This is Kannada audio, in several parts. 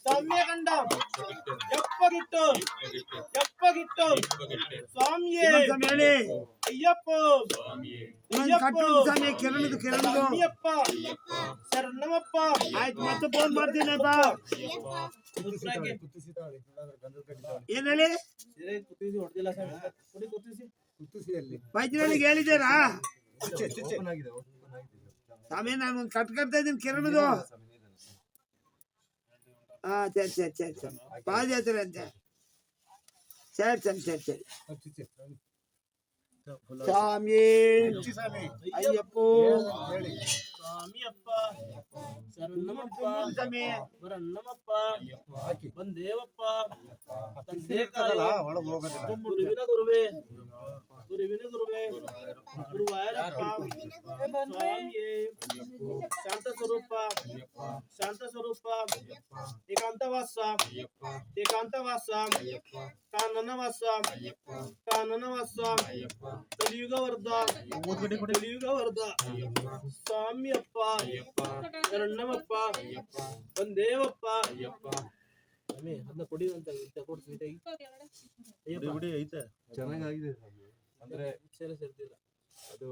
ಸೌಮ್ಯಗಂಡ ಎಪ್ಪಗಿಟ್ಟು ಎಪ್ಪಗಿಟ್ಟು ಸ್ವಾಮಿಯೇ ಅಯ್ಯಪ್ಪ ಅಯ್ಯಪ್ಪ ಶರಣಮಪ್ಪ. ಆಯ್ತು, ಮತ್ತೆ ಫೋನ್ ಮಾಡ್ತೀನಿ ಅಪ್ಪ. ಏನ್ ಹೇಳಿ ಪೈಕಿನಲ್ಲಿ ಹೇಳಿದ್ದೀರಾ ಸ್ವಾಮಿ? ನಾನು ಒಂದು ಕಟ್ತಾ ಇದ್ದೀನಿ ಕಿರಣದು. ಹಾ ಸರಿ ಸರಿ ಸರಿ ಸರಿ ಪಾದಯಾತ್ರೆ ಅಂತೆ. ಸರಿ ಸರಿ ಸರಿ ಸರಿ. ಸ್ವಾಮಿ ಅಯ್ಯಪ್ಪ ಸ್ವಾಮಿಯಪ್ಪ ಶರಣಮಪ್ಪ ಬರಣ್ಣಮಪ್ಪ ಬಂದೇವಪ್ಪ ತಂದೆ ಗುರುವಿನ ಗುರುವೇ ಗುರುವಿನ ಗುರುವೇ ಗುರುವಾಯರಪ್ಪ ಸ್ವಾಮಿಯೇ ಶಾಂತ ಸ್ವರೂಪ ಶಾಂತ ಸ್ವರೂಪ ಏಕಾಂತವಾಸ ಏಕಾಂತವಾಸ ಕಾನನವಾಸ ಕಾನನವಾಸ ಕಲಿಯುಗ ವರ್ಧ ಕಲಿಯುಗ ವರ್ಧ ಸ್ವಾಮಿಯಪ್ಪ ಶರಣಮಪ್ಪ ಬಂದೇವಪ್ಪ. ಅದನ್ನ ಕೊಡಿ ಅಂತ ಐತೆ ಚೆನ್ನಾಗಿದೆ ಅಂದ್ರೆ ಸೇರ್ತಿಲ್ಲ ಅದು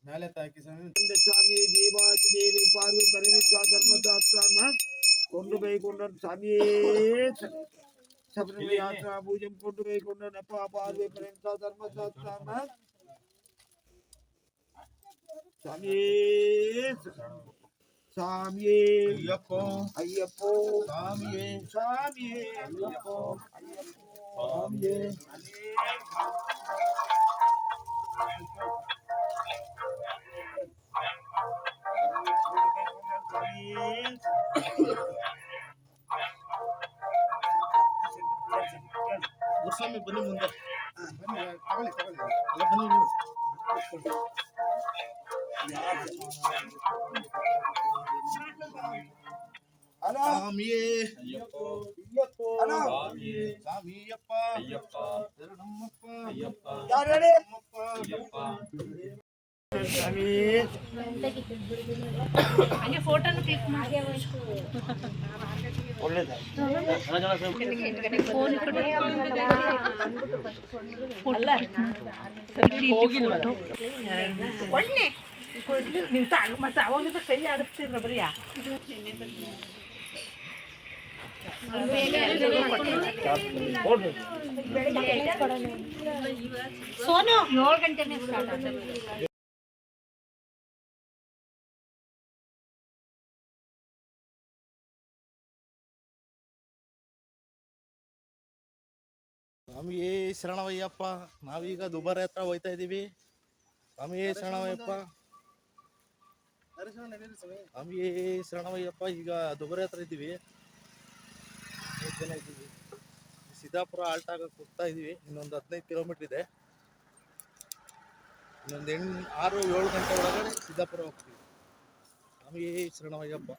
ಮೇಲೆ ತಾಕಿ ಸ್ವಾಮಿ ದೇವಾದಿ ದೇವಿ ಪಾರ್ವತಿ ಪರಮೇಶ್ವರ ಧರ್ಮದಾಸ್ತಾನ ಕೊಂಡು ಬೈಕೊಂಡ ಸ್ವಾಮಿಯೇ ಶಬರಿಮಲೆ ಯಾತ್ರಾ ಪೂಜೆ ಕೊಂಡು ಬೈಕೊಂಡ ನೆಪ ಪಾರ್ವತಿ ಪರಮೇಶ್ವರ ಧರ್ಮದಾಸ್ತಾನ ಸ್ವಾಮಿಯೇ ಸ್ವಾಮಿಯೇ ಅಯ್ಯಪ್ಪ ಅಯ್ಯಪ್ಪ ಸ್ವಾಮಿಯೇ ಸ್ವಾಮಿಯೇ ಅಯ್ಯಪ್ಪ ಸ್ವಾಮಿಯೇ ಸ್ವಾಮಿ ಬನ್ನಿ ಮುಂದೆ ತಗೊಳ್ಳಿ ಬನ್ನಿ ಸ್ವಾಮಿಯೇ ಸ್ವಾಮಿಯಪ್ಪ ಅಯ್ಯಪ್ಪ ಶರಣಮಪ್ಪ ಅಯ್ಯಪ್ಪ ಹಂಗೆ ಫೋಟೋನ ಕ್ಲಿಕ್ ಮಾಡಿ ಮತ್ತೆ ಅವಾಗ ಕೈ ಆಡಿಸ್ತಿದ್ರ ಬರೀ ಸೋನು 7 ಗಂಟೆನೇ ಸ್ಟಾರ್ಟ್ ಆಗ್ತದೆ. ಸ್ವಾಮಿಯೇ ಶರಣವಯ್ಯಪ್ಪ. ನಾವೀಗ ದುಬಾರಿ ಹತ್ರ ಹೋಯ್ತಾ ಇದೀವಿ. ಸ್ವಾಮಿಯೇ ಶರಣವಯ್ಯಪ್ಪ ಸ್ವಾಮಿಯೇ ಶರಣವಯ್ಯಪ್ಪ. ಈಗ ದುಬಾರಿ ಹತ್ರ ಇದ್ದೀವಿ, 5 ಜನ ಇದ್ದೀವಿ. ಸಿದ್ದಾಪುರ ಆಲ್ಟ್ ಆಗಕ್ಕೆ ಹೋಗ್ತಾ ಇದೀವಿ. ಇನ್ನೊಂದು 15 ಕಿಲೋಮೀಟರ್ ಇದೆ. ಇನ್ನೊಂದು 6-7 ಗಂಟೆ ಒಳಗಡೆ ಸಿದ್ದಾಪುರ ಹೋಗ್ತೀವಿ. ಸ್ವಾಮಿಯೇ ಶರಣವಯ್ಯಪ್ಪ.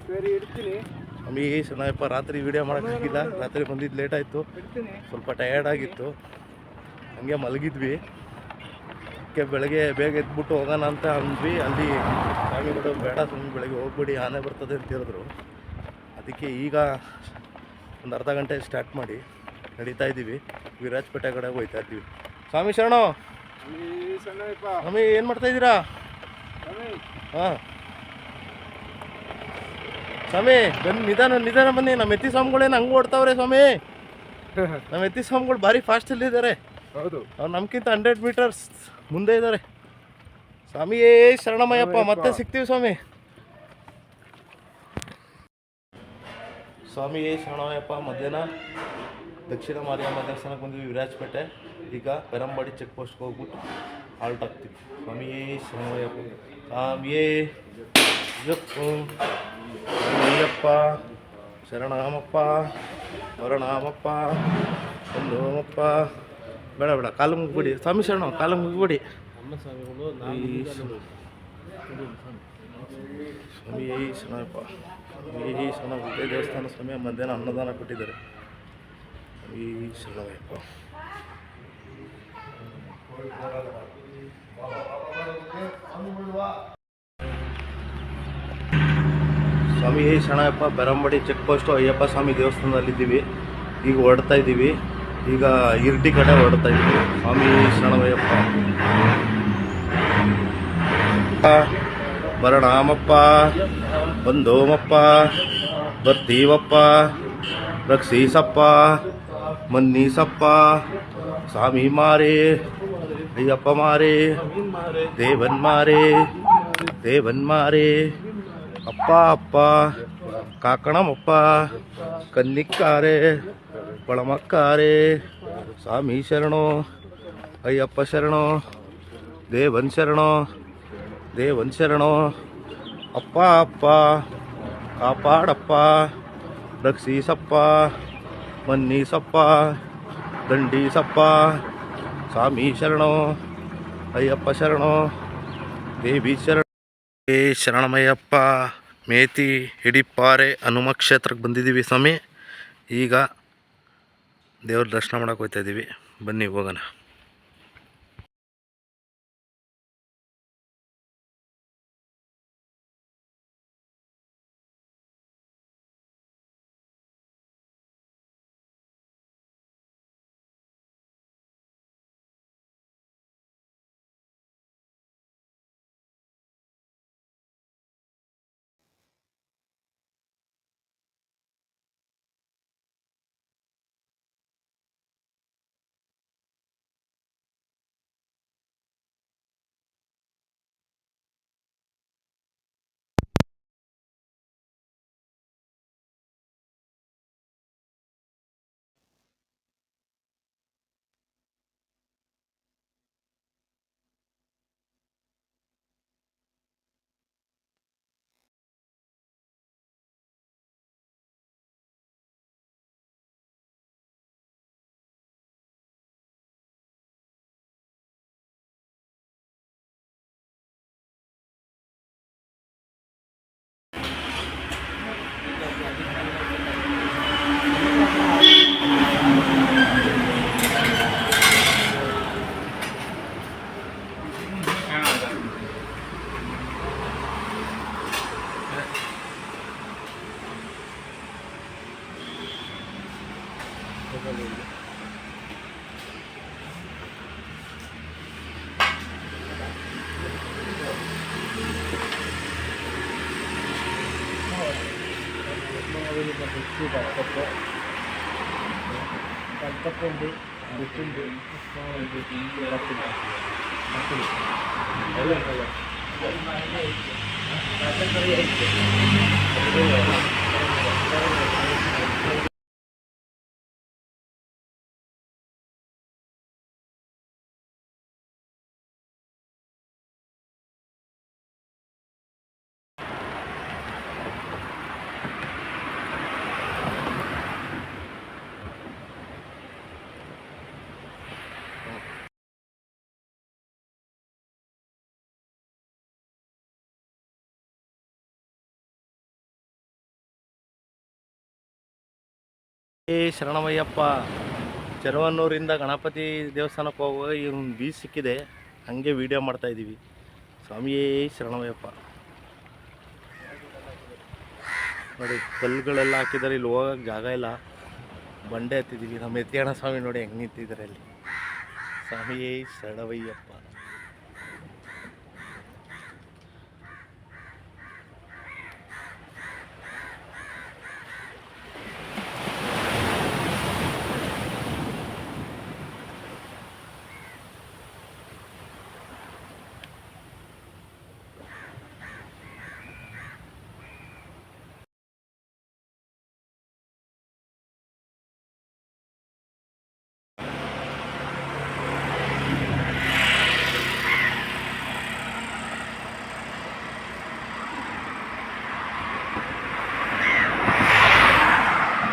ಸರಿ ಇಡ್ತೀನಿ. ಸ್ವಾಮಿಯೇ ಶರಣವಯ್ಯಪ್ಪ. ರಾತ್ರಿ ವಿಡಿಯೋ ಮಾಡೋಕ್ಕಾಗಿಲ್ಲ, ರಾತ್ರಿ ಬಂದಿದ್ದು ಲೇಟ್ ಆಯಿತು, ಸ್ವಲ್ಪ ಟಯರ್ಡ್ ಆಗಿತ್ತು, ಹಂಗೆ ಮಲಗಿದ್ವಿ. ಅದಕ್ಕೆ ಬೆಳಗ್ಗೆ ಬೇಗ ಎದ್ಬಿಟ್ಟು ಹೋಗೋಣ ಅಂತ ಅಂದ್ವಿ. ಅಲ್ಲಿ ಸ್ವಾಮಿಗಳು ಬೇಡ ಸ್ವಾಮಿ ಬೆಳಗ್ಗೆ ಹೋಗ್ಬಿಡಿ ಆನೆ ಬರ್ತದೆ ಅಂತ ಹೇಳಿದ್ರು. ಅದಕ್ಕೆ ಈಗ ಒಂದು ಅರ್ಧ ಗಂಟೆ ಸ್ಟಾರ್ಟ್ ಮಾಡಿ ನಡೀತಾ ಇದ್ದೀವಿ. ವಿರಾಜಪೇಟೆ ಕಡೆ ಹೋಗ್ತಾ ಇದ್ದೀವಿ. ಸ್ವಾಮಿ ಶರಣು. ಸ್ವಾಮಿ ಏನು ಮಾಡ್ತಾಯಿದ್ದೀರಾ? ಹಾಂ ಸ್ವಾಮಿ ಬನ್ನಿ, ನಿಧಾನ ನಿಧಾನ ಬನ್ನಿ. ನಮ್ಮ ಎತ್ತಿ ಸ್ವಾಮಿಗಳೇನು ಹಂಗೆ ಓಡ್ತಾವ್ರೆ ಸ್ವಾಮಿ. ನಮ್ಮ ಎತ್ತಿ ಸ್ವಾಮಿಗಳು ಭಾರಿ ಫಾಸ್ಟಲ್ಲಿದ್ದಾರೆ. ಹೌದು, ಅವ್ರು ನಮ್ಗಿಂತ 100 ಮೀಟರ್ಸ್ ಮುಂದೆ ಇದ್ದಾರೆ. ಸ್ವಾಮಿಯೇ ಶರಣಮಯ್ಯಪ್ಪ. ಮತ್ತೆ ಸಿಗ್ತೀವಿ ಸ್ವಾಮಿ. ಸ್ವಾಮಿಯೇ ಶರಣಮಯ್ಯಪ್ಪ. ಮಧ್ಯಾಹ್ನ ದಕ್ಷಿಣ ಮಾರಿಯಮ್ಮ ದೇವಸ್ಥಾನಕ್ಕೆ ಬಂದ್ವಿ ವಿರಾಜಪೇಟೆ. ಈಗ ಪೆರಂಬಾಡಿ ಚೆಕ್ ಪೋಸ್ಟ್ಗೆ ಹೋಗ್ಬಿಟ್ಟು ಹಾಲ್ಟ್ ಆಗ್ತೀವಿ. ಸ್ವಾಮಿಯೇ ಶರಣಮಯ್ಯಪ್ಪ. ಸ್ವಾಮಿಯೇ ಅಯ್ಯಪ್ಪ ಶರಣಮಪ್ಪ ವರಣಮಪ್ಪ ಒಂದೋಮಪ್ಪ. ಬೇಡ ಬೇಡ, ಕಾಲು ಮುಗಿಬಿಡಿ ಸ್ವಾಮಿ ಶರಣ, ಕಾಲು ಮುಗಿಬಿಡಿ. ಸ್ವಾಮಿ ಶರಣಪ್ಪ. ಸ್ವಾಮಿ ಶರಣ. ಉದಯ ದೇವಸ್ಥಾನ ಸ್ವಾಮಿ ಮಧ್ಯಾಹ್ನ ಅನ್ನದಾನ ಕೊಟ್ಟಿದ್ದಾರೆ. ಸ್ವಾಮಿ ಶರಣಯ್ಯಪ್ಪ. ಸ್ವಾಮಿ ಶರಣಯ್ಯಪ್ಪ ಬೆರಂಬಡಿ ಚೆಕ್ ಪೋಸ್ಟು ಅಯ್ಯಪ್ಪ ಸ್ವಾಮಿ ದೇವಸ್ಥಾನದಲ್ಲಿದ್ದೀವಿ. ಈಗ ಹೊರಡ್ತಾ ಇದ್ದೀವಿ. ಈಗ ಇರ್ಟಿ ಕಡೆ ಹೊರಡ್ತಾ ಇದ್ದೀವಿ. ಸ್ವಾಮಿ ಶರಣಯ್ಯಪ್ಪ ಬರಣಾಮಪ್ಪ ಬಂದೋಮಪ್ಪ ಬರ್ತೀವಪ್ಪ ರಕ್ಷೀಸಪ್ಪ ಮನ್ನೀಸಪ್ಪ ಸ್ವಾಮಿ ಮಾರೇ ಅಯ್ಯಪ್ಪ ಮಾರೇ ದೇವನ್ ಮಾರೇ ಅಪ್ಪ ಅಪ್ಪ ಕಾಕಣಮಪ್ಪ ಕನ್ನಿಕ್ಕಾರೆ ಪಳಮಕ್ಕಾರೆ ಸ್ವಾಮಿ ಶರಣೋ ಅಯ್ಯಪ್ಪ ಶರಣೋ ದೇವನ್ ಶರಣೋ ಅಪ್ಪ ಅಪ್ಪ ಕಾಪಾಡಪ್ಪ ರಕ್ಷೀಸಪ್ಪ ಮನ್ನೀಸಪ್ಪ ದಂಡೀಸಪ್ಪ ಸ್ವಾಮಿ ಶರಣೋ ಅಯ್ಯಪ್ಪ ಶರಣೋ ದೇವಿ ಶರಣ. ಶರಣಮಯ್ಯಪ್ಪ ಮೇತಿ ಹಿಡಿಪಾರೆ ಹನುಮ ಕ್ಷೇತ್ರಕ್ಕೆ ಬಂದಿದ್ದೀವಿ ಸ್ವಾಮಿ. ಈಗ ದೇವ್ರ ದರ್ಶನ ಮಾಡೋಕೆ ಹೋಗ್ತಾ ಇದ್ದೀವಿ. ಬನ್ನಿ ಹೋಗೋಣ. ಶರಣಮಯ್ಯಪ್ಪ ಚೆರವನ್ನೂರಿಂದ ಗಣಪತಿ ದೇವಸ್ಥಾನಕ್ಕೆ ಹೋಗುವಾಗ ಈ ಒಂದು ಬೀಚ್ ಸಿಕ್ಕಿದೆ, ಹಾಗೆ ವಿಡಿಯೋ ಮಾಡ್ತಾಯಿದ್ದೀವಿ. ಸ್ವಾಮಿಯೇ ಶರಣಮಯ್ಯಪ್ಪ. ನೋಡಿ ಕಲ್ಲುಗಳೆಲ್ಲ ಹಾಕಿದ್ದಾರೆ, ಇಲ್ಲಿ ಹೋಗೋಕ್ಕೆ ಜಾಗ ಇಲ್ಲ, ಬಂಡೆ ಹತ್ತಿದ್ದೀವಿ. ನಮ್ಮ ಎತ್ತಿಯಣ್ಣ ಸ್ವಾಮಿ ನೋಡಿ ಹೆಂಗೆ ನಿಂತಿದ್ದಾರೆ ಅಲ್ಲಿ. ಸ್ವಾಮಿಯೇ ಶರಣಮಯ್ಯಪ್ಪ.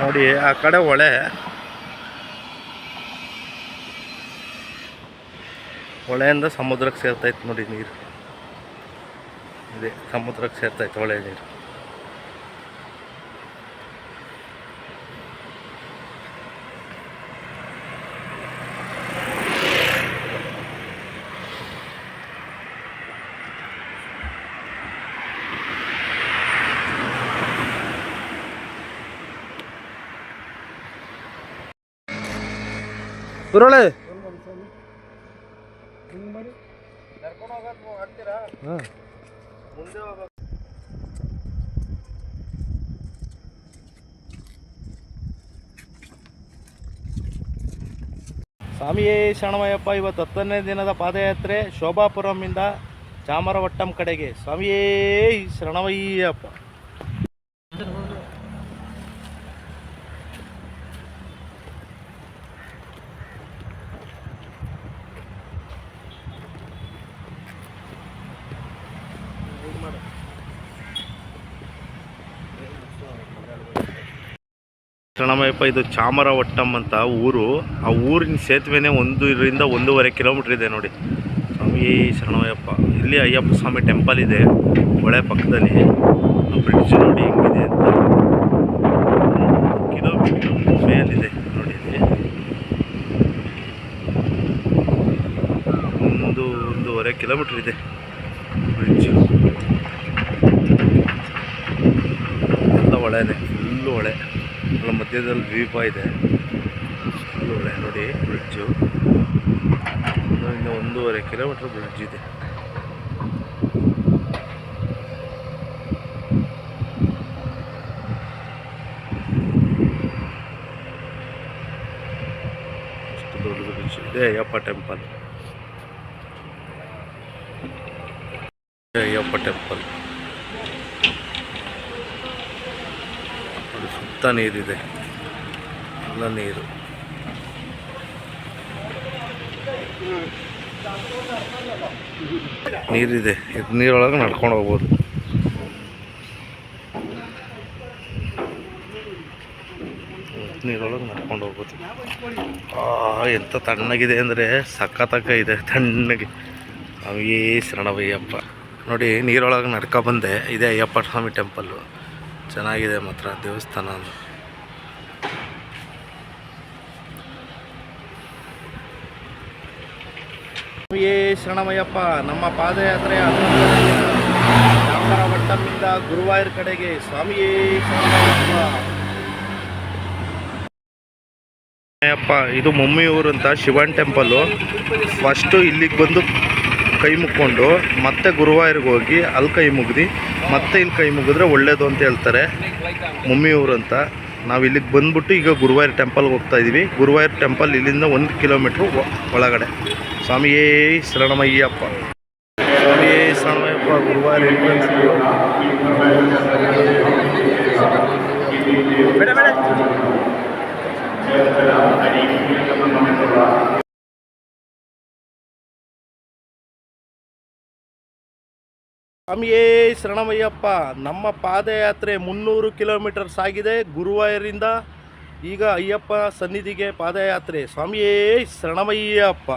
ನೋಡಿ ಆ ಕಡೆ ಹೊಳೆಯಿಂದ ಸಮುದ್ರಕ್ಕೆ ಸೇರ್ತಾಯಿತ್ತು ನೋಡಿ ನೀರು. ಇದೆ ಸಮುದ್ರಕ್ಕೆ ಸೇರ್ತಾಯಿತ್ತು ಹೊಳೆ ನೀರು. ಗುರುಳೆ ಸ್ವಾಮಿಯೇ ಶರಣಮಯ್ಯಪ್ಪ. ಇವತ್ತು 10ನೇ ದಿನದ ಪಾದಯಾತ್ರೆ ಶೋಭಾಪುರಮಿಂದ ಚಾಮರವಟ್ಟಂ ಕಡೆಗೆ. ಸ್ವಾಮಿಯೇ ಶರಣಮಯ್ಯಪ್ಪ. ಶರಣಮಯ್ಯಪ್ಪ. ಇದು ಚಾಮರವಟ್ಟಂ ಅಂತ ಊರು. ಆ ಊರಿನ ಸೇತುವೆನೇ 1.5 ಕಿಲೋಮೀಟ್ರ್ ಇದೆ ನೋಡಿ. ಸ್ವಾಮಿ ಶರಣಮಯ್ಯಪ್ಪ. ಇಲ್ಲಿ ಅಯ್ಯಪ್ಪ ಸ್ವಾಮಿ ಟೆಂಪಲ್ ಇದೆ ಹೊಳೆ ಪಕ್ಕದಲ್ಲಿ. ಬ್ರಿಡ್ಜ್ ನೋಡಿ ಹೆಂಗಿದೆ ಅಂತ. ಕಿಲೋಮೀಟ್ರ್ ಮೇಲಿದೆ ನೋಡಿ. ಇಲ್ಲಿ 1.5 ಕಿಲೋಮೀಟ್ರ್ ಇದೆ ಬ್ರಿಡ್ಜ್. ಎಲ್ಲ ಹೊಳೆನೆ, ಫುಲ್ಲು ಹೊಳೆ. ಅಲ್ಲ ಮಧ್ಯದಲ್ಲಿ ದ್ವೀಪ ಇದೆ, ಫುಲ್ಲು ಹೊಳೆ ನೋಡಿ. ಬ್ರಿಡ್ಜು 1.5 ಕಿಲೋಮೀಟ್ರ್ ಬ್ರಿಡ್ಜ್ ಇದೆ. ಅಷ್ಟು ದೊಡ್ಡದು ಬ್ರಿಡ್ಜ್ ಇದೆ. ಅಯ್ಯಪ್ಪ ಟೆಂಪಲ್, ಅಯ್ಯಪ್ಪ ಟೆಂಪಲ್ ನೋಡಿ. ಸುತ್ತ ನೀರಿದೆ, ಎಲ್ಲ ನೀರು. ನೀರಿದೆ, ಇದು ನೀರೊಳಗೆ ನಡ್ಕೊಂಡು ಹೋಗ್ಬೋದು. ನೀರೊಳಗೆ ನಡ್ಕೊಂಡು ಹೋಗ್ಬೋದು. ಎಂಥ ತಣ್ಣಗಿದೆ ಅಂದರೆ ಸಖತ್ತಾಗ ಇದೆ, ತಣ್ಣಗೆ. ಸ್ವಾಮಿಯೇ ಶರಣಮಯ್ಯಪ್ಪ. ನೋಡಿ ನೀರೊಳಗೆ ನಡ್ಕೊ ಬಂದೆ. ಇದೇ ಅಯ್ಯಪ್ಪ ಸ್ವಾಮಿ ಟೆಂಪಲ್ಲು. ಚೆನ್ನಾಗಿದೆ ಮಾತ್ರ ದೇವಸ್ಥಾನ. ಸ್ವಾಮಿಯೇ ಶರಣಮಯ್ಯಪ್ಪ. ನಮ್ಮ ಪಾದಯಾತ್ರೆ ಚಾಮರವಟ್ಟಂನಿಂದ ಗುರುವಾಯೂರ್ ಕಡೆಗೆ. ಸ್ವಾಮಿಯೇ ಶರಣಮಯ್ಯಪ್ಪ. ಇದು ಮೊಮ್ಮಿಯೂರು ಅಂತ ಶಿವನ್ ಟೆಂಪಲ್ಲು. ಫಸ್ಟು ಇಲ್ಲಿಗೆ ಬಂದು ಕೈ ಮುಕ್ಕೊಂಡು ಮತ್ತೆ ಗುರುವಾಯೂರ್ಗೆ ಹೋಗಿ ಅಲ್ಲಿ ಕೈ ಮುಗ್ದು ಮತ್ತೆ ಇಲ್ಲಿ ಕೈ ಮುಗಿದ್ರೆ ಒಳ್ಳೇದು ಅಂತ ಹೇಳ್ತಾರೆ. ಮೊಮ್ಮಿಯೂರು ಅಂತ. ನಾವು ಇಲ್ಲಿಗೆ ಬಂದ್ಬಿಟ್ಟು ಈಗ ಗುರುವಾಯೂರ್ ಟೆಂಪಲ್ಗೆ ಹೋಗ್ತಾ ಇದ್ದೀವಿ. ಗುರುವಾಯೂರ್ ಟೆಂಪಲ್ ಇಲ್ಲಿಂದ 1 ಕಿಲೋಮೀಟ್ರ್ ಒಳಗಡೆ. ಸ್ವಾಮಿಯೇ ಶರಣಮಯ್ಯಪ್ಪ. ಸ್ವಾಮಿಯೇ ಶರಣಮಯ್ಯಪ್ಪ. ಗುರುವಾಯೂರ್ ಎಂಟ್ರೆನ್ಸ್. ಸ್ವಾಮಿಯೇ ಶರಣಮಯ್ಯಪ್ಪ. ನಮ್ಮ ಪಾದಯಾತ್ರೆ 300 ಕಿಲೋಮೀಟರ್ ಸಾಗಿದೆ ಗುರುವಾಯೂರಿಂದ. ಈಗ ಅಯ್ಯಪ್ಪ ಸನ್ನಿಧಿಗೆ ಪಾದಯಾತ್ರೆ. ಸ್ವಾಮಿಯೇ ಶರಣಮಯ್ಯಪ್ಪ.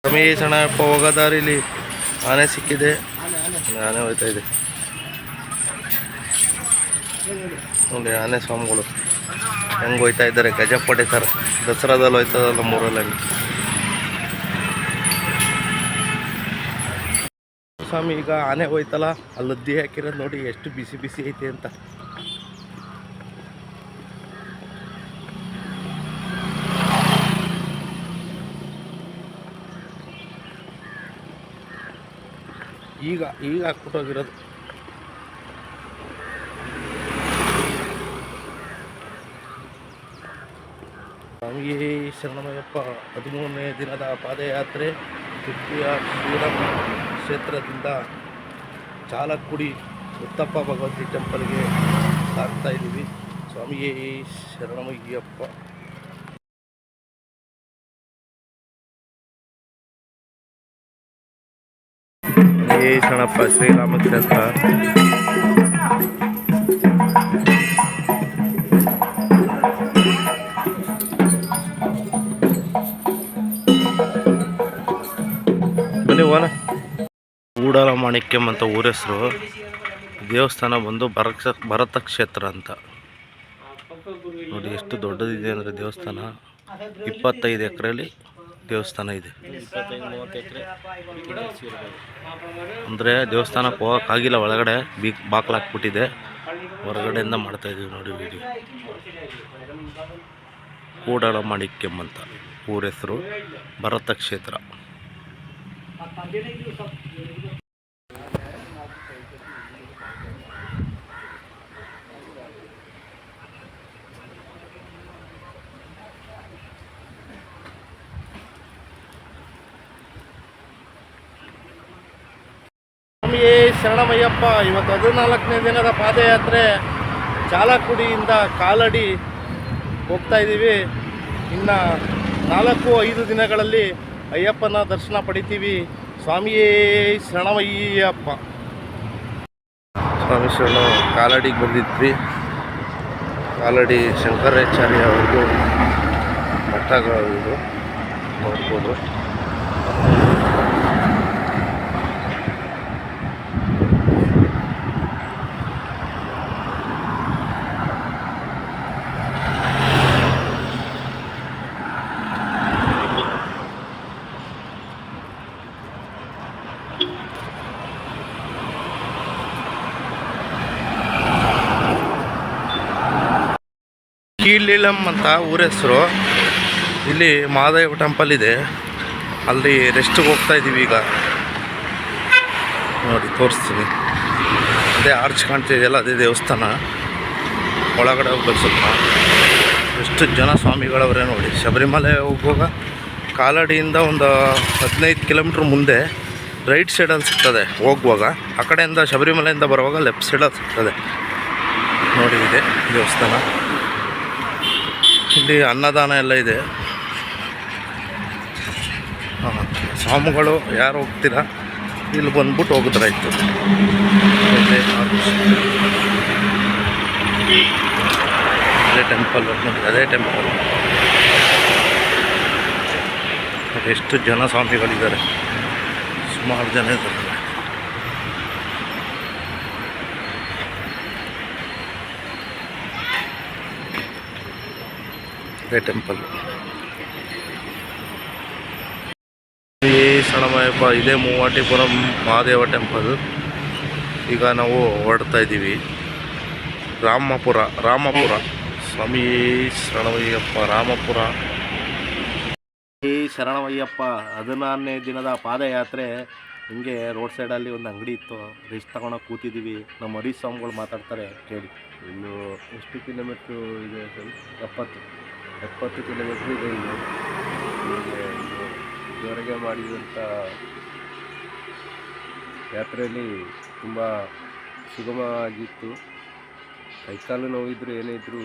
ರಮೇಶ್ ಅಣ್ಣಪ್ಪ ಹೋಗೋ ದಾರಿಲಿ ಆನೆ ಸಿಕ್ಕಿದೆ. ಆನೆ ಹೋಯ್ತಾ ಇದೆ ನೋಡಿ. ಆನೆ ಸ್ವಾಮಿಗಳು ಹೆಂಗೆ ಹೋಯ್ತಾ ಇದ್ದಾರೆ, ಗಜಪಡೆ ಥರ. ದಸರಾದಲ್ಲಿ ಹೋಯ್ತದಲ್ಲ ನಮ್ಮೂರಲ್ಲಿ. ಸ್ವಾಮಿ ಈಗ ಆನೆ ಹೋಯ್ತಲ್ಲ, ಅಲ್ಲಿ ಲದ್ದಿ ಹಾಕಿರೋದು ನೋಡಿ ಎಷ್ಟು ಬಿಸಿ ಬಿಸಿ ಐತೆ ಅಂತ. ಈಗ ಹಾಕ್ಬಿಟ್ಟೋಗಿರೋದು. ಸ್ವಾಮಿಯೇ ಶರಣಮಯ್ಯಪ್ಪ. 13ನೇ ದಿನದ ಪಾದಯಾತ್ರೆ ತುರ್ತಿಯ ಶ್ರೀರಾಮ ಕ್ಷೇತ್ರದಿಂದ ಚಾಲಕ್ಕುಡಿ ಉತ್ತಪ್ಪ ಭಗವತಿ ಟೆಂಪಲ್ಗೆ ಸಾಗ್ತಾ ಇದ್ದೀವಿ. ಸ್ವಾಮಿಯೇ ಶರಣಮಯ್ಯಪ್ಪ. ಶರಣಪ್ಪ ಶ್ರೀರಾಮ ಕ್ಷೇತ್ರ. ಬನ್ನಿ ಹೋಗೋಣ. ಕೋಡಲಮಾಣಿಕ್ಯಂ ಅಂತ ಊರ ಹೆಸರು. ದೇವಸ್ಥಾನ ಬಂದು ಭರತ ಕ್ಷೇತ್ರ ಅಂತ. ನೋಡಿ ಎಷ್ಟು ದೊಡ್ಡದಿದೆ ಅಂದರೆ ದೇವಸ್ಥಾನ. 25 ಎಕರೆಯಲ್ಲಿ ದೇವಸ್ಥಾನ ಇದೆ. 25-30 ಎಕರೆ ಅಂದರೆ ದೇವಸ್ಥಾನಕ್ಕೆ ಹೋಗೋಕ್ಕಾಗಿಲ್ಲ, ಒಳಗಡೆ ಬಾಕ್ಲು ಹಾಕ್ಬಿಟ್ಟಿದೆ. ಹೊರಗಡೆಯಿಂದ ಮಾಡ್ತಾಯಿದ್ದೀವಿ ನೋಡಿ ವಿಡಿಯೋ. ಕೋಡಲಮಾಣಿಕ್ಯಂ ಅಂತ ಊರ ಹೆಸರು, ಭರತ ಕ್ಷೇತ್ರ. ಸ್ವಾಮಿಯೇ ಶರಣಮಯ್ಯಪ್ಪ. ಇವತ್ತು 14ನೇ ದಿನದ ಪಾದಯಾತ್ರೆ. ಚಾಲಕ್ಕುಡಿಯಿಂದ ಕಾಲಡಿ ಹೋಗ್ತಾ ಇದ್ದೀವಿ. ಇನ್ನು 4-5 ದಿನಗಳಲ್ಲಿ ಅಯ್ಯಪ್ಪನ ದರ್ಶನ ಪಡಿತೀವಿ. ಸ್ವಾಮಿಯೇ ಶರಣಮಯ್ಯಪ್ಪ. ಸ್ವಾಮಿ ಶರಣ ಕಾಲಡಿಗೆ ಬಂದಿದ್ವಿ. ಕಾಲಡಿ ಶಂಕರಾಚಾರ್ಯ ಅವ್ರದ್ದು ಮಠಗಳು ಇದು ನೋಡ್ಬೋದು. ಕೀಳಿಳಂ ಅಂತ ಊರ ಹೆಸರು. ಇಲ್ಲಿ ಮಹಾದೇವ ಟೆಂಪಲ್ ಇದೆ, ಅಲ್ಲಿ ರೆಸ್ಟಿಗೆ ಹೋಗ್ತಾ ಇದ್ದೀವಿ ಈಗ. ನೋಡಿ ತೋರಿಸ್ತೀನಿ, ಅದೇ ಆರ್ಚ್ ಕಾಣ್ತಿದೆಯಲ್ಲ ಅದೇ ದೇವಸ್ಥಾನ. ಒಳಗಡೆ ಹೋಗ್ಬೇಕು ಸ್ವಲ್ಪ. ಎಷ್ಟು ಜನ ಸ್ವಾಮಿಗಳವರೇ ನೋಡಿ. ಶಬರಿಮಲೆ ಹೋಗುವಾಗ ಕಾಲಡಿಯಿಂದ ಒಂದು 15 ಕಿಲೋಮೀಟ್ರ್ ಮುಂದೆ ರೈಟ್ ಸೈಡಲ್ಲಿ ಸಿಗ್ತದೆ ಹೋಗುವಾಗ. ಆ ಕಡೆಯಿಂದ ಶಬರಿಮಲೆಯಿಂದ ಬರುವಾಗ ಲೆಫ್ಟ್ ಸೈಡಲ್ಲಿ ಸಿಗ್ತದೆ ನೋಡಿ. ಇದೆ ದೇವಸ್ಥಾನ. ಇಲ್ಲಿ ಅನ್ನದಾನ ಎಲ್ಲ ಇದೆ. ಸ್ವಾಮಿಗಳು ಯಾರು ಹೋಗ್ತೀರಾ ಇಲ್ಲಿ ಬಂದ್ಬಿಟ್ಟು ಹೋಗಿದ್ರಾಯ್ತು. ಅದೇ ಟೆಂಪಲ್ ನೋಡಿ, ಅದೇ ಟೆಂಪಲ್. ಎಷ್ಟು ಜನ ಸ್ವಾಮಿಗಳಿದ್ದಾರೆ, ಸುಮಾರು ಜನ ಇದ್ದಾರೆ. ಅದೇ ಟೆಂಪಲ್. ಈ ಶರಣಮಯ್ಯಪ್ಪ ಇದೇ ಮೂವಾಟಿಪುರಂ ಮಹಾದೇವ ಟೆಂಪಲ್. ಈಗ ನಾವು ಹೊರಡ್ತಾ ಇದ್ದೀವಿ ರಾಮಪುರ. ಸ್ವಾಮಿ ಶರಣಮಯ್ಯಪ್ಪ ರಾಮಪುರ. ಈ ಶರಣಮಯ್ಯಪ್ಪ 14ನೇ ದಿನದ ಪಾದಯಾತ್ರೆ. ಹಿಂಗೆ ರೋಡ್ ಸೈಡಲ್ಲಿ ಒಂದು ಅಂಗಡಿ ಇತ್ತು, ರೆಸ್ಟ್ ತಗೊಂಡೋಗಿ ಕೂತಿದ್ದೀವಿ. ನಮ್ಮ ಹರೀಶ್ ಸ್ವಾಮಿಗಳು ಮಾತಾಡ್ತಾರೆ ಕೇಳಿ. ಇನ್ನು ಎಷ್ಟು ಕಿಲೋಮೀಟ್ರು ಇದೆ ಸರ್? 70 ಕಿಲೋಮೀಟ್ರ್ ಇದೆ. ಇದುವರೆಗೆ ಮಾಡಿದಂಥ ಯಾತ್ರೆಯಲ್ಲಿ ತುಂಬ ಸುಗಮವಾಗಿತ್ತು. ಕೈಕಾಲು ನೋವಿದ್ರು ಏನೇ ಇದ್ದರೂ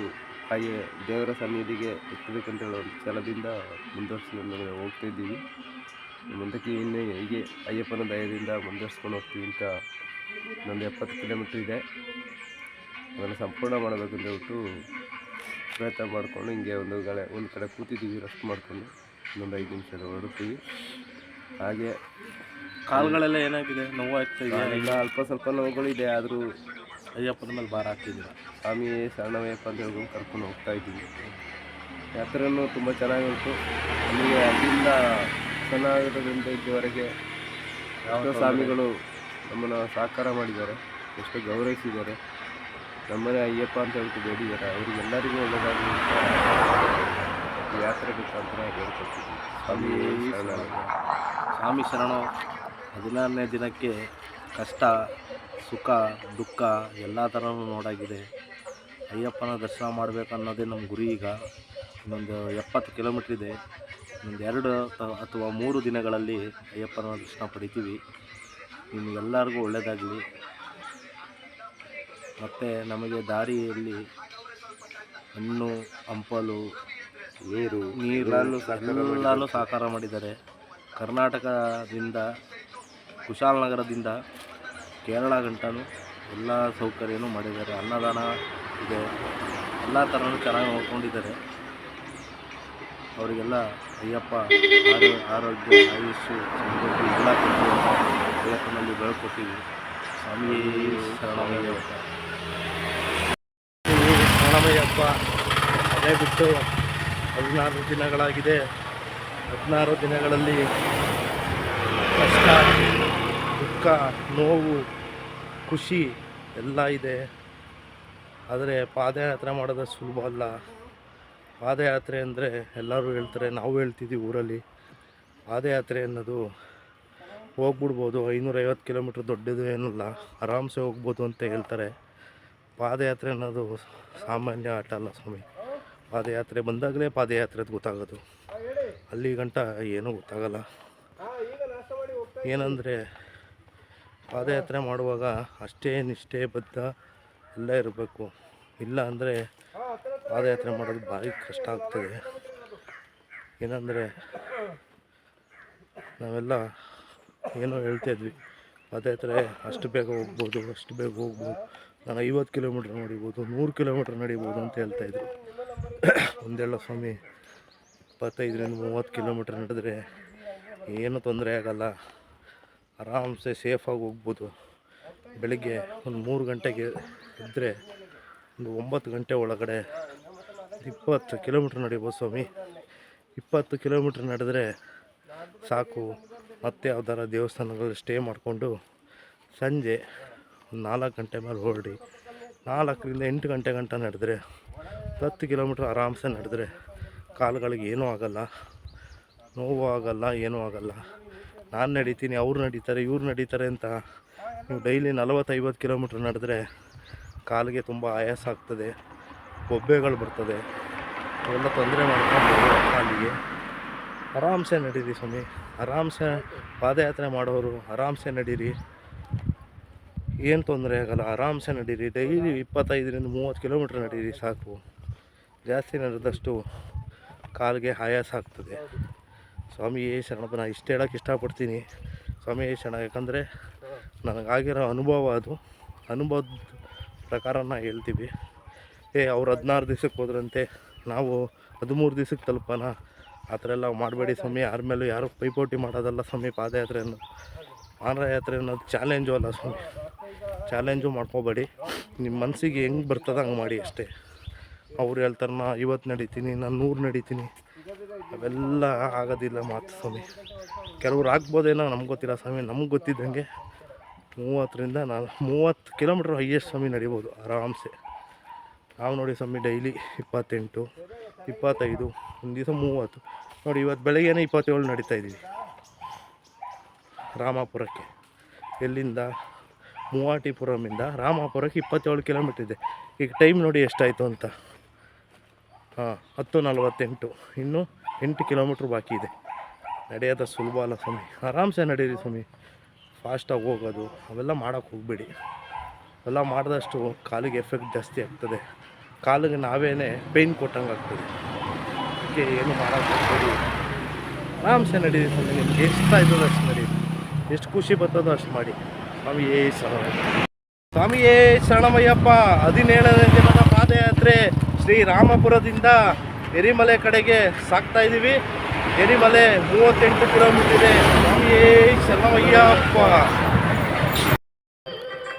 ಹಾಗೆ ದೇವರ ಸನ್ನಿಧಿಗೆ ಎತ್ತಬೇಕಂತೇಳಿ ಒಂದು ಛಲದಿಂದ ಮುಂದುವರ್ಸ್ಕೊಂಡು ಹೋಗ್ತಾಯಿದ್ದೀವಿ. ಮುಂದಕ್ಕೆ ಇನ್ನೇ ಹೀಗೆ ಅಯ್ಯಪ್ಪನ ದಯದಿಂದ ಮುಂದುವರ್ಸ್ಕೊಂಡು ಹೋಗ್ತೀವಿ ಅಂತ. ಇನ್ನೊಂದು 70 ಕಿಲೋಮೀಟ್ರ್ ಇದೆ, ಅದನ್ನು ಸಂಪೂರ್ಣ ಮಾಡಬೇಕಂತ ಹೇಳ್ಬಿಟ್ಟು ಪ್ರಯತ್ನ ಮಾಡಿಕೊಂಡು ಹಿಂಗೆ ಒಂದು ಕಡೆ ಕೂತಿದ್ದೀವಿ, ರೆಸ್ಟ್ ಮಾಡಿಕೊಂಡು. ಇನ್ನೊಂದು 5 ನಿಮಿಷ ಹೊರಡ್ತೀವಿ. ಹಾಗೆ ಕಾಲುಗಳೆಲ್ಲ ಏನಾಗಿದೆ, ನೋವು ಆಗ್ತಾಯಿದೆ? ಎಲ್ಲ ಅಲ್ಪ ಸ್ವಲ್ಪ ನೋವುಗಳಿದೆ, ಆದರೂ ಅಯ್ಯಪ್ಪನ ಮೇಲೆ ಭಾರ ಹಾಕ್ತಿದ್ದೀರಾ. ಸ್ವಾಮಿ ಶರಣಮಯ್ಯಪ್ಪ ಅಂತ ಹೇಳ್ಕೊಂಡು ಕರ್ಕೊಂಡು ಹೋಗ್ತಾ ಇದ್ದೀವಿ. ಯಾತ್ರೆಯೂ ತುಂಬ ಚೆನ್ನಾಗಿತ್ತು. ನಮಗೆ ಅಲ್ಲಿಂದ ಚೆನ್ನಾಗಿರೋದ್ರಿಂದ ಇಲ್ಲಿವರೆಗೆ ಎಷ್ಟೋ ಸ್ವಾಮಿಗಳು ನಮ್ಮನ್ನು ಸಹಕಾರ ಮಾಡಿದ್ದಾರೆ, ಎಷ್ಟೋ ಗೌರವಿಸಿದ್ದಾರೆ. ನಮ್ಮನೆ ಅಯ್ಯಪ್ಪ ಅಂತ ಹೇಳ್ಬಿಟ್ಟು ಬೇಡಿದ್ದಾರೆ. ಅವರಿಗೆಲ್ಲರಿಗೂ ಒಳ್ಳೆಯದಾಗಲಿ ಅಂತ ಯಾತ್ರೆ ಮುಖಾಂತರ ಬೇಡ್ಕೊಳ್ತೀವಿ. ಸ್ವಾಮಿ ಶರಣ 14ನೇ ದಿನಕ್ಕೆ ಕಷ್ಟ ಸುಖ ದುಃಖ ಎಲ್ಲ ಥರನೂ ನೋಡಾಗಿದೆ. ಅಯ್ಯಪ್ಪನ ದರ್ಶನ ಮಾಡಬೇಕು ಅನ್ನೋದೇ ನಮ್ಮ ಗುರಿ. ಈಗ ಇನ್ನೊಂದು 70 ಕಿಲೋಮೀಟ್ರ್ ಇದೆ. ಇನ್ನೊಂದು 2 ಅಥವಾ 3 ದಿನಗಳಲ್ಲಿ ಅಯ್ಯಪ್ಪನ ದರ್ಶನ ಪಡಿತೀವಿ. ನಿಮಗೆಲ್ಲರಿಗೂ ಒಳ್ಳೆಯದಾಗಲಿ. ಮತ್ತು ನಮಗೆ ದಾರಿಯಲ್ಲಿ ಹಣ್ಣು ಹಂಪಲು ನೀರು ಎಲ್ಲನೂ ಸಹಕಾರ ಮಾಡಿದ್ದಾರೆ. ಕರ್ನಾಟಕದಿಂದ ಕುಶಾಲನಗರದಿಂದ ಕೇರಳ ಗಂಟನೂ ಎಲ್ಲ ಸೌಕರ್ಯನೂ ಮಾಡಿದ್ದಾರೆ. ಅನ್ನದಾನ ಇದೆ, ಎಲ್ಲ ಥರನೂ ಚೆನ್ನಾಗಿ ನೋಡ್ಕೊಂಡಿದ್ದಾರೆ. ಅವರಿಗೆಲ್ಲ ಅಯ್ಯಪ್ಪ ಆರೋಗ್ಯ ಆಯುಷ್ಯ ಸಮೃದ್ಧಿ ಎಲ್ಲ ಕೊಟ್ಟು ಜಗತ್ತಿನಲ್ಲಿ ಬೆಳಕೊಟ್ಟಿವಿ. ಸ್ವಾಮಿ ಶರಣಮಯ್ಯಪ್ಪ. ಶರಣಮಯ್ಯಪ್ಪ ಅದೇ ಬಿಟ್ಟು 16 ದಿನಗಳಾಗಿದೆ. 16 ದಿನಗಳಲ್ಲಿ ಕಷ್ಟ, ದುಃಖ, ನೋವು, ಖುಷಿ ಎಲ್ಲ ಇದೆ. ಆದರೆ ಪಾದಯಾತ್ರೆ ಮಾಡೋದು ಸುಲಭ ಅಲ್ಲ. ಪಾದಯಾತ್ರೆ ಅಂದರೆ ಎಲ್ಲರೂ ಹೇಳ್ತಾರೆ, ನಾವು ಹೇಳ್ತಿದ್ದೀವಿ ಊರಲ್ಲಿ. ಪಾದಯಾತ್ರೆ ಅನ್ನೋದು ಹೋಗ್ಬಿಡ್ಬೋದು, 550 ಕಿಲೋಮೀಟ್ರ್ ದೊಡ್ಡದು ಏನಲ್ಲ, ಆರಾಮ್ಸೆ ಹೋಗ್ಬೋದು ಅಂತ ಹೇಳ್ತಾರೆ. ಪಾದಯಾತ್ರೆ ಅನ್ನೋದು ಸಾಮಾನ್ಯ ಆಟ ಅಲ್ಲ ಸ್ವಾಮಿ. ಪಾದಯಾತ್ರೆ ಬಂದಾಗಲೇ ಪಾದಯಾತ್ರೆದು ಗೊತ್ತಾಗೋದು, ಅಲ್ಲಿ ಗಂಟ ಏನೂ ಗೊತ್ತಾಗಲ್ಲ. ಏನಂದರೆ ಪಾದಯಾತ್ರೆ ಮಾಡುವಾಗ ಅಷ್ಟೇ ನಿಷ್ಠೆ ಬದ್ಧ ಎಲ್ಲ ಇರಬೇಕು. ಇಲ್ಲ ಅಂದರೆ ಪಾದಯಾತ್ರೆ ಮಾಡೋದು ಭಾರಿ ಕಷ್ಟ ಆಗ್ತದೆ. ಏನಂದರೆ ನಾವೆಲ್ಲ ಏನೋ ಹೇಳ್ತಾಯಿದ್ವಿ, ಪಾದಯಾತ್ರೆ ಅಷ್ಟು ಬೇಗ ಹೋಗ್ಬೋದು, ಅಷ್ಟು ಬೇಗ ಹೋಗ್ಬೋದು, ನಾನು 50 ಕಿಲೋಮೀಟ್ರ್ ನಡಿಬೋದು, 100 ಕಿಲೋಮೀಟ್ರ್ ನಡಿಬೋದು ಅಂತ ಹೇಳ್ತಾಯಿದ್ರು. ಒಂದೇಳ ಸ್ವಾಮಿ, 25-30 ಕಿಲೋಮೀಟ್ರ್ ನಡೆದ್ರೆ ಏನೂ ತೊಂದರೆ ಆಗಲ್ಲ, ಆರಾಮ್ಸೆ ಸೇಫಾಗಿ ಹೋಗ್ಬೋದು. ಬೆಳಿಗ್ಗೆ ಒಂದು 3 ಗಂಟೆಗೆ ಇದ್ದರೆ ಒಂದು 9 ಗಂಟೆ ಒಳಗಡೆ 20 ಕಿಲೋಮೀಟ್ರ್ ನಡಿಬೋದು ಸ್ವಾಮಿ. 20 ಕಿಲೋಮೀಟ್ರ್ ನಡೆದ್ರೆ ಸಾಕು. ಮತ್ತೆ ಯಾವ್ದಾರ ದೇವಸ್ಥಾನಗಳಲ್ಲಿ ಸ್ಟೇ ಮಾಡಿಕೊಂಡು ಸಂಜೆ ಒಂದು 4 ಗಂಟೆ ಮೇಲೆ ಹೊರಡಿ 4ರಿಂದ 8 ಗಂಟೆ ಗಂಟ ನಡೆದ್ರೆ 10 ಕಿಲೋಮೀಟ್ರ್ ಆರಾಮ್ಸೆ ನಡೆದ್ರೆ ಕಾಲುಗಳಿಗೆ ಏನೂ ಆಗಲ್ಲ, ನೋವು ಆಗಲ್ಲ, ಏನೂ ಆಗಲ್ಲ. ನಾನು ನಡೀತೀನಿ, ಅವ್ರು ನಡೀತಾರೆ, ಇವ್ರು ನಡೀತಾರೆ ಅಂತ ನೀವು ಡೈಲಿ 40-50 ಕಿಲೋಮೀಟ್ರ್ ನಡೆದ್ರೆ ಕಾಲಿಗೆ ತುಂಬ ಆಯಾಸ ಆಗ್ತದೆ, ಬೊಬ್ಬೆಗಳು ಬರ್ತದೆ, ಅವೆಲ್ಲ ತೊಂದರೆ ಮಾಡ್ಕೊಂಡು ಕಾಲಿಗೆ. ಆರಾಮ್ಸೆ ನಡೀರಿ ಸ್ವಾಮಿ, ಆರಾಮ್ಸೆ ಪಾದಯಾತ್ರೆ ಮಾಡೋರು ಆರಾಮ್ಸೆ ನಡೀರಿ, ಏನು ತೊಂದರೆ ಆಗಲ್ಲ, ಆರಾಮ್ಸೆ ನಡೀರಿ. ಡೈಲಿ 25-30 ಕಿಲೋಮೀಟ್ರ್ ನಡೀರಿ ಸಾಕು. ಜಾಸ್ತಿ ನಡೆದಷ್ಟು ಕಾಲಿಗೆ ಆಯಾಸ ಆಗ್ತದೆ. ಸ್ವಾಮಿ ಶರಣಪ್ಪ, ನಾನು ಇಷ್ಟು ಹೇಳೋಕ್ಕೆ ಇಷ್ಟಪಡ್ತೀನಿ. ಸ್ವಾಮಿ ಶರಣ, ಯಾಕಂದರೆ ನನಗಾಗಿರೋ ಅನುಭವ, ಅದು ಅನುಭವದ ಪ್ರಕಾರ ನಾನು ಹೇಳ್ತೀವಿ. ಅವ್ರು 16 ದಿವ್ಸಕ್ಕೆ ಹೋದ್ರಂತೆ, ನಾವು 13 ದಿವ್ಸಕ್ಕೆ ತಲುಪೋಣ, ಆ ಥರ ಎಲ್ಲ ಮಾಡಬೇಡಿ ಸ್ವಾಮಿ. ಯಾರ ಮೇಲೂ ಯಾರು ಪೈಪೋಟಿ ಮಾಡೋದಲ್ಲ ಸ್ವಾಮಿ. ಪಾದಯಾತ್ರೆ ಅನ್ನೋದು, ಪಾದಯಾತ್ರೆ ಅನ್ನೋದು ಚಾಲೆಂಜು ಅಲ್ಲ ಸ್ವಾಮಿ. ಚಾಲೆಂಜು ಮಾಡ್ಕೋಬೇಡಿ, ನಿಮ್ಮ ಮನಸ್ಸಿಗೆ ಹೆಂಗೆ ಬರ್ತದೆ ಹಂಗೆ ಮಾಡಿ ಅಷ್ಟೇ. ಅವ್ರು ಹೇಳ್ತಾರೆ ನಾ 50 ನಡೀತೀನಿ, ನಾನು 100 ನಡೀತೀನಿ, ಅವೆಲ್ಲ ಆಗೋದಿಲ್ಲ ಮಾತು ಸ್ವಾಮಿ. ಕೆಲವ್ರು ಆಗ್ಬೋದೇನೋ, ನಮ್ಗೆ ಗೊತ್ತಿಲ್ಲ ಸ್ವಾಮಿ. ನಮ್ಗೆ ಗೊತ್ತಿದ್ದಂಗೆ 30 ಕಿಲೋಮೀಟ್ರ್ ಹೈಯೆಸ್ಟ್ ಸ್ವಾಮಿ ನಡಿಬೋದು ಆರಾಮ್ಸೆ. ನಾವು ನೋಡಿ ಸ್ವಾಮಿ ಡೈಲಿ 28, 25, ಒಂದು ದಿವಸ 30 ನೋಡಿ. ಇವತ್ತು ಬೆಳಗ್ಗೆನೇ 27 ನಡೀತಾಯಿದ್ದೀವಿ ರಾಮಾಪುರಕ್ಕೆ. ಎಲ್ಲಿಂದ? ಮೂವಾಟಿಪುರಮಿಂದ ರಾಮಾಪುರಕ್ಕೆ 27 ಕಿಲೋಮೀಟ್ರ್ ಇದೆ. ಈಗ ಟೈಮ್ ನೋಡಿ ಎಷ್ಟಾಯಿತು ಅಂತ. 10:48, ಇನ್ನೂ 8 ಕಿಲೋಮೀಟ್ರ್ ಬಾಕಿ ಇದೆ. ನಡೆಯೋದು ಸುಲಭ ಅಲ್ಲ ಸ್ವಾಮಿ. ಆರಾಮ್ಸೆ ನಡೀರಿ ಸ್ವಾಮಿ. ಫಾಸ್ಟಾಗಿ ಹೋಗೋದು ಅವೆಲ್ಲ ಮಾಡೋಕ್ಕೆ ಹೋಗಬೇಡಿ. ಅವೆಲ್ಲ ಮಾಡಿದಷ್ಟು ಕಾಲಿಗೆ ಎಫೆಕ್ಟ್ ಜಾಸ್ತಿ ಆಗ್ತದೆ, ಕಾಲಿಗೆ ನಾವೇ ಪೇಯ್ನ್ ಕೊಟ್ಟಂಗೆ ಆಗ್ತದೆ. ಅದಕ್ಕೆ ಏನು ಮಾಡೋಕ್ಕೆ ಹೋಗಬೇಡಿ, ಆರಾಮ್ಸೆ ನಡೀರಿ ಸ್ವಾಮಿ. ನಿಮ್ಗೆ ಎಷ್ಟು ಆಯ್ತದೋ ಅಷ್ಟು ನಡೀರಿ, ಎಷ್ಟು ಖುಷಿ ಬರ್ತದೋ ಅಷ್ಟು ಮಾಡಿ. ಸ್ವಾಮಿಯೇ ಶರಣಮಯ್ಯ. ಸ್ವಾಮಿಯೇ ಶರಣಮಯ್ಯಪ್ಪ. 17ನೇ ದಿನದ ಪಾದಯಾತ್ರೆ ಶ್ರೀರಾಮಪುರದಿಂದ ಎರಿಮಲೆ ಕಡೆಗೆ ಸಾಕ್ತಾ ಇದ್ದೀವಿ. ಎರಿಮಲೆ 38 ಕಿಲೋಮೀಟರ್ ಇದೆ. ಸ್ವಾಮಿಯೇ ಶರಣಮಯ್ಯಪ್ಪ.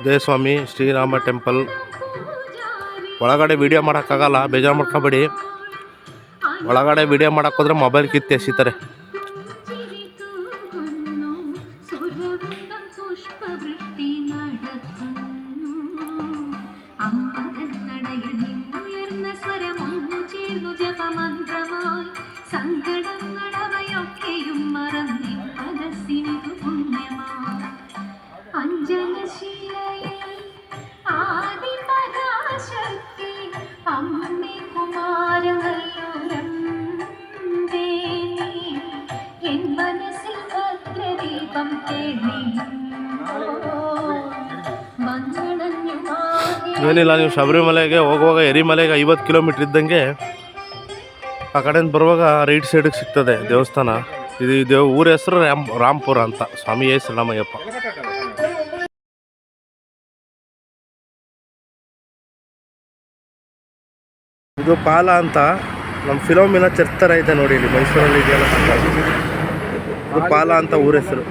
ಜಯ ಸ್ವಾಮಿ ಶ್ರೀರಾಮ ಟೆಂಪಲ್. ಒಳಗಡೆ ವೀಡಿಯೋ ಮಾಡೋಕ್ಕಾಗಲ್ಲ, ಬೇಜಾರು ಮಾಡ್ಕೊಬೇಡಿ. ಒಳಗಡೆ ವೀಡಿಯೋ ಮಾಡೋಕ್ಕೋದ್ರೆ ಮೊಬೈಲ್ ಕಿತ್ತು ಎಸಿತಾರೆ. ಏನಿಲ್ಲ, ನೀವು ಶಬರಿಮಲೆಗೆ ಹೋಗುವಾಗ ಎರಿಮಲೆಗೆ 50 ಕಿಲೋಮೀಟ್ರ್ ಇದ್ದಂಗೆ ಆ ಕಡೆಯಿಂದ ಬರುವಾಗ ರೈಟ್ ಸೈಡಿಗೆ ಸಿಗ್ತದೆ ದೇವಸ್ಥಾನ. ಇದು ಊರ ಹೆಸರು ರಾಂಪುರ ಅಂತ. ಸ್ವಾಮಿಯೇ ಶರಣಮಯ್ಯಪ್ಪ. ಇದು ಪಾಲ ಅಂತ ನಮ್ಮ ಫಿಲೋಮಿನ ಚರ್ಚ್ ಥರ ಇದೆ ನೋಡಿ, ಇಲ್ಲಿ ಮೈಸೂರಲ್ಲಿ ಇದೆಯಲ್ಲ. ಇದು ಪಾಲ ಅಂತ ಊರ ಹೆಸರು.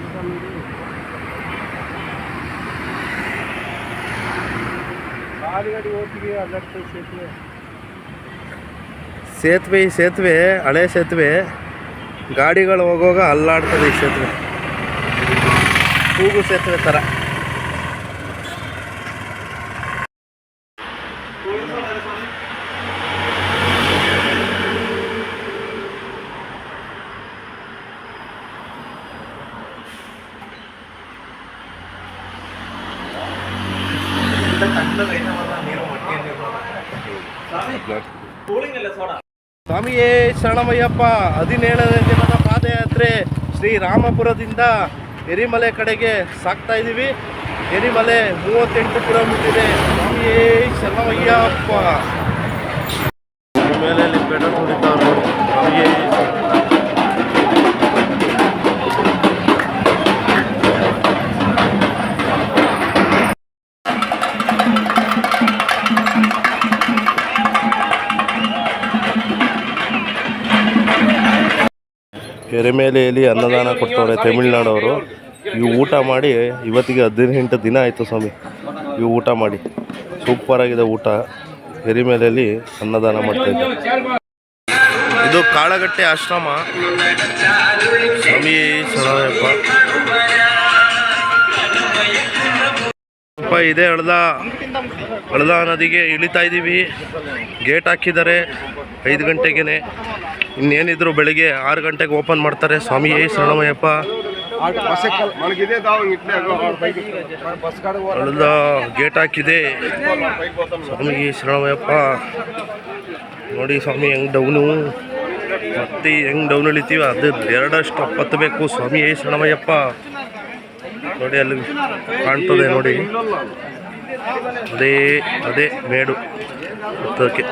ಸೇತುವೆ ಹಳೆ ಸೇತುವೆ, ಗಾಡಿಗಳು ಹೋಗುವಾಗ ಅಲ್ಲಾಡ್ತದೆ ಈ ಸೇತುವೆ, ಕೂಗು ಸೇತುವೆ ಥರ. ಸ್ವಾಮಿಯೇ ಶರಣಮಯ್ಯಪ್ಪ. 17ನೇ ದಿನದ ಪಾದಯಾತ್ರೆ ಶ್ರೀರಾಮಪುರದಿಂದ ಎರಿಮಲೆ ಕಡೆಗೆ ಸಾಗ್ತಾ ಇದ್ದೀವಿ. ಎರಿಮಲೆ 38 ಕಿಲೋಮೀಟರ್ ಇದೆ. ಸ್ವಾಮಿಯೇ ಶರಣಮಯ್ಯಪ್ಪ. ಮೇಲೆ ಪೆಟ್ರೋಲ್ ಹೊಡಿತಾವ್ರು ನೋಡಿ. ಸ್ವಾಮಿಯೇ ಎರೆಮೇಲೆಯಲ್ಲಿ ಅನ್ನದಾನ ಕೊಡ್ತವ್ರೆ ತಮಿಳ್ನಾಡವರು. ಇವು ಊಟ ಮಾಡಿ ಇವತ್ತಿಗೆ 18 ದಿನ ಆಯಿತು ಸ್ವಾಮಿ. ಇವು ಊಟ ಮಾಡಿ ಸೂಪರಾಗಿದೆ ಊಟ. ಎರಿಮೇಲೆಯಲ್ಲಿ ಅನ್ನದಾನ ಮಾಡ್ತಾಯಿದ್ದೆ. ಇದು ಕಾಳಗಟ್ಟೆ ಆಶ್ರಮ. ಸ್ವಾಮಿ ಶರಣಯ್ಯಪ್ಪ. ಇದೇ ಹಳದ ನದಿಗೆ ಇಳಿತಾ ಇದ್ದೀವಿ. ಗೇಟ್ ಹಾಕಿದ್ದಾರೆ 5 ಗಂಟೆಗೆ. ಇನ್ನೇನಿದ್ರು ಬೆಳಿಗ್ಗೆ 6 ಗಂಟೆಗೆ ಓಪನ್ ಮಾಡ್ತಾರೆ. ಸ್ವಾಮಿ ಶರಣಮಯ್ಯಪ್ಪ. ಹಳದ ಗೇಟ್ ಹಾಕಿದೆ. ಸ್ವಾಮಿ ಶರಣಮಯ್ಯಪ್ಪ. ನೋಡಿ ಸ್ವಾಮಿ ಹೆಂಗೆ ಡೌನು, ಮತ್ತೆ ಹೆಂಗೆ ಡೌನ್ ಇಳಿತೀವಿ ಅದು 2 ಸ್ಟೆಪ್ ಹತ್ತಬೇಕು. ಸ್ವಾಮಿ ಶರಣಮಯ್ಯಪ್ಪ. ನೋಡಿ ಅಲ್ಲಿ ಕಾಣ್ತದೆ ನೋಡಿ, ಅದೇ ಮೇಡು ಹತ್ತೋಕ್ಕೆ.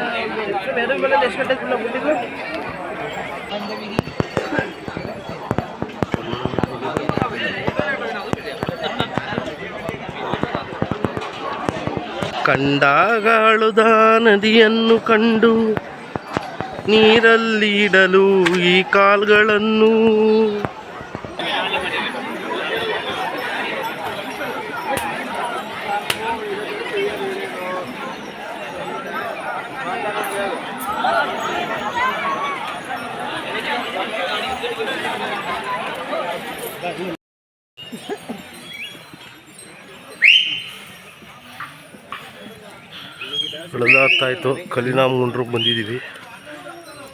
ಕಂಡಾಗ ಅಳುದ ನದಿಯನ್ನು ಕಂಡು ನೀರಲ್ಲಿಡಲು ಈ ಕಾಲ್ಗಳನ್ನು. ಬೆಳೆದಾಗ್ತಾಯಿತ್ತು. ಕಲಿನಾಮ್ ಗುಂಡ್ರಿಗೆ ಬಂದಿದ್ದೀವಿ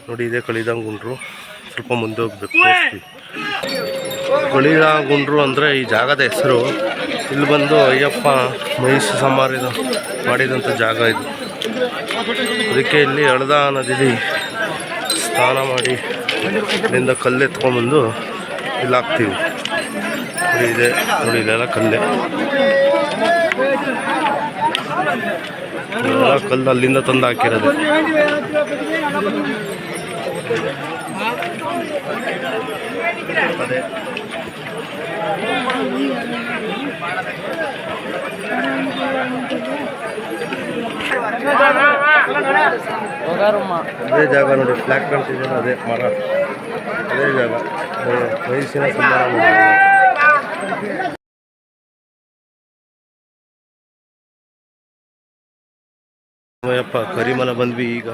ನೋಡಿ. ಇದೆ ಕಲಿದಾಮ್ ಗುಂಡ್ರು. ಸ್ವಲ್ಪ ಮುಂದೆ ಹೋಗ್ಬೇಕು. ಕಲಿದಾಮ್ ಗುಂಡ್ರು ಅಂದರೆ ಈ ಜಾಗದ ಹೆಸರು. ಇಲ್ಲಿ ಬಂದು ಅಯ್ಯಪ್ಪ ಮಹಿಷ ಸಂಹಾರ ಮಾಡಿದಂಥ ಜಾಗ ಇದು. ಅದಕ್ಕೆ ಇಲ್ಲಿ ಹಳದ ನದಿಲಿ ಸ್ನಾನ ಮಾಡಿ ಇಲ್ಲಿಂದ ಕಲ್ಲೆತ್ಕೊಂಡ್ಬಂದು ಇಲ್ಲಿ ಹಾಕ್ತೀವಿ. ನೋಡಿ ಇದೆ ನೋಡಿ, ಇಲ್ಲೆಲ್ಲ ಕಲ್ಲೆ. ಕಲ್ಲು ಅಲ್ಲಿಂದ ತಂದು ಹಾಕಿರೋದು. ಅದೇ ಜಾಗ ನೋಡಿ, ಫ್ಲಾಗ್ ಕಾಣ್ತಿದೆ. ಅದೇ ಮರ, ಅದೇ ಜಾಗ ವಯಸ್ಸಿನ ಸಂಹಾರ. ಅಯ್ಯಪ್ಪ ಕರಿಮಲ ಬಂದ್ವಿ ಈಗ.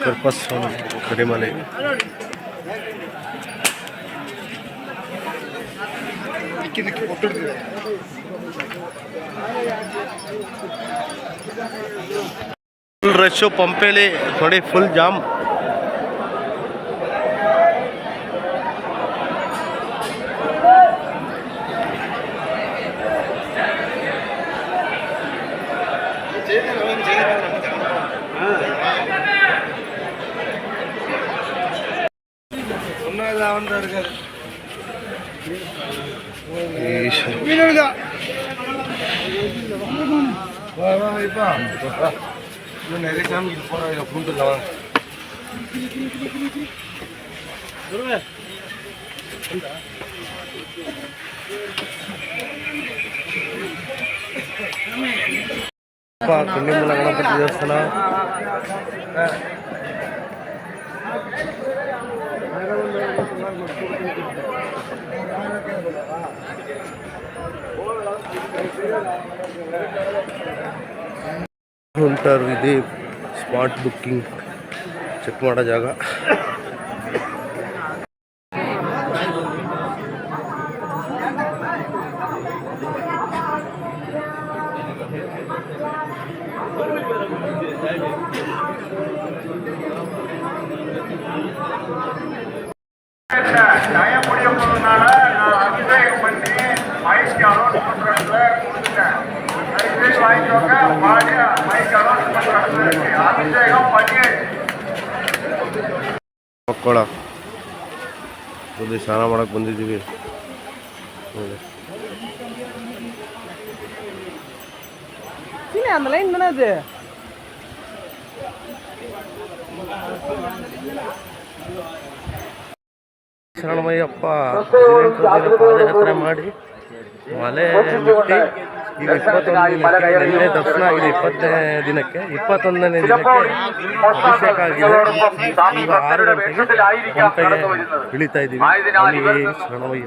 ಕರ್ಪಸ್ವಾಮಿ ಕರಿಮಲೆ. ಫುಲ್ ರಶ್ಶು ಪಂಪೇಲಿ ನೋಡಿ, ಫುಲ್ ಜಾಮ್. ಕನ್ನಿಮೂಲ ಗಣಪತಿ ದೇವಸ್ಥಾನ. ಕೌಂಟರ್ ಇದೆ, ಸ್ಪಾಟ್ ಬುಕ್ಕಿಂಗ್ ಚೆಕ್ ಮಾಡೋ ಜಾಗ. நியாயம் முடிய போறதுனால நான் அபிஷேகம் பண்ணி மைக் அலோன்ஸ் பண்றதுல கொடுத்துட்டேன். தயவுசெய்து வாங்கிக்கோங்க. மைக் அலோன்ஸ் பண்றது அபிஷேகம் பண்ணி ಮಕ್ಕಳ ಸ್ನಾನ ಮಾಡಕ್ಕೆ ಬಂದಿದ್ದೀವಿ. ಶರಣಮಯ್ಯಪ್ಪ ಪಾದಯಾತ್ರೆ ಮಾಡಿ ಮಲೆ ಮುಟ್ಟಿ ಈಗ 21 ದಿನಕ್ಕೆ, ನಿನ್ನೆ ದರ್ಶನ ಆಗಿದೆ 20ನೇ ದಿನಕ್ಕೆ, 21ನೇ ದಿನಕ್ಕೆ ಅಭಿಷೇಕ ಆಗಿದೆ. ಈಗ 6 ಗಂಟೆಗೆ ಹಂಪೆಗೆ ಇಳಿತಾ ಇದ್ದೀವಿ. ಅಲ್ಲಿ ಶರಣಮಯ್ಯ